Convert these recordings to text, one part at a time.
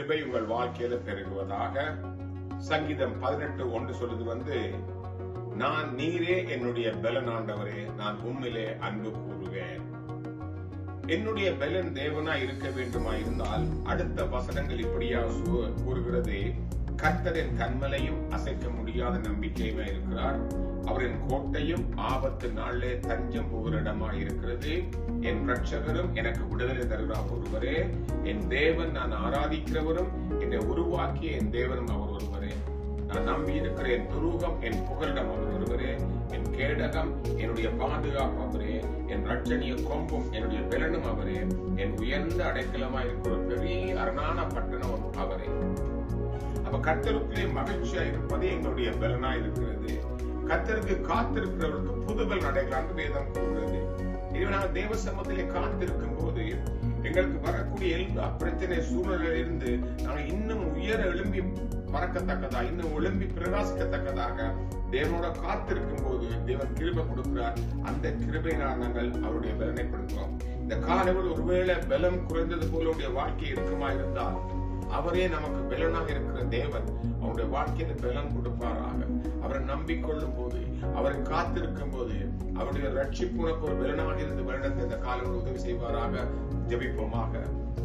கிருபை உங்கள் வாழ்க்கையில பெருகுவதாக. சங்கீதம் 18:1 சொல்லுது நான் நீரே என்னுடைய பலன் ஆண்டவரே, நான் உம்மிலே அன்பு கூறுவேன். என்னுடைய பலன் தேவனா இருக்க வேண்டுமா இருந்தால் அடுத்த வசனங்கள் இப்படியா கூறுகிறது, கர்த்தரின் கண்மலையும் அசைக்க முடியாத நம்பிக்கையுமா இருக்கிறார். அவரின் கோட்டையும் ஆபத்து நாளிலே தஞ்சம் புகிற இடமாய் இருக்கிறது. என் ரட்சகரும் எனக்கு விடுதலை தருகிறார் ஒருவரே. என் தேவன் நான் ஆராதிக்கிறவரும் என்னை உருவாக்கிய என் தேவனும் அவர் ஒருவரே. நான் நம்பி இருக்கிற என் துருகம் என் புகலிடம் அவர் ஒருவரே. என் கேடகம் என்னுடைய பாதுகாப்பு அவரே. என் ரட்சணிய கொம்பும் என்னுடைய பலனும் அவரே. என் உயர்ந்த அடைக்கலமாய் இருக்கிற பெரிய அரணான பட்டணம் அவரே. அப்ப கர்த்தருக்குள்ளே மகிழ்ச்சியா இருப்பதே எங்களுடைய பலனா இருக்கிறது. கர்த்தருக்கு காத்திருக்கிறவர்களுக்கு புதுபல் அடைகிறான்னு வேதம் கூறுகிறது. இதுவே நாங்கள் தேவ சமூகத்திலே காத்திருக்கும் போது எங்களுக்கு வரக்கூடிய எல்லா பிரச்சனை சூழ்நிலையில இருந்து நாங்கள் இன்னும் உயர எழும்பி பறக்கத்தக்கதா, இன்னும் எழும்பி பிரகாசிக்கத்தக்கதாக தேவனோட காத்திருக்கும் போது தேவன் கிருபை கொடுக்கிறார். அந்த கிருபையினால் நாங்கள் அவருடைய பலனை கொடுக்கிறோம். இந்த காலவில் ஒருவேளை பலம் குறைந்தது போல வாழ்க்கை இருக்குமா இருந்தால் அவரே நமக்கு பலனாக இருக்கிற தேவன் அவருடைய வாழ்க்கையில பலன் கொடுப்பாராக. அவரை நம்பிக்கொள்ளும் போது, அவரை காத்திருக்கும் போது அவருடைய ரட்சிப்பு உனக்கு ஒரு பலனாக இருந்து வருடத்தை இந்த காலம் உதவி செய்வாராக. ஜெபிப்போமாக.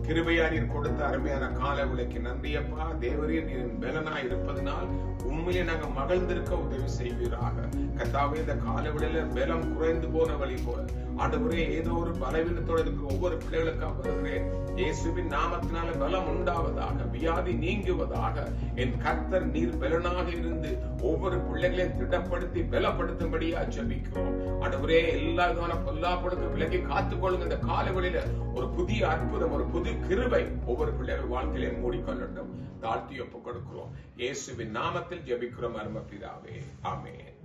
கிருபையா நீர் கொடுத்த அருமையான கால விலைக்கு நன்றியப்பா. தேவரே நீர் பலனாய் இருப்பதனால் உண்மையிலே நாங்க மகிழ்ந்திருக்க உதவி செய்வீராக. கர்த்தாவே, இந்த கால விலையில பலம் குறைந்து போன வழி போல ஆண்டவரே ஏதோ ஒரு பலவீனத்தோட இருக்கிற ஒவ்வொரு பிள்ளைகளுக்காக வருகிறேன். இயேசுவின் நாமத்தினால பலம் உண்டாவதாக, வியாதி நீங்குவதாக. என் கர்த்தர் நீர் பலனாக இருந்து ஒவ்வொரு பிள்ளைகளையும் திடப்படுத்தி பலப்படுத்தும்படியா ஜெபிக்கிறோம். ஆண்டவரே, எல்லா விதமான பொல்லாப்புகளுக்கு விலகி காத்துக்கொள்ளுங்க. இந்த கால வேளையில ஒரு புதிய அற்புதம், ஒரு புது கிருபை ஒவ்வொரு பிள்ளைகள் வாழ்க்கையிலே மூடிக்கொள்ளட்டும். தாழ்த்தி ஒப்புக் கொடுக்கிறோம். இயேசுவின் நாமத்தில் ஜெபிக்கிறோம் அருமை பிதாவே. ஆமென்.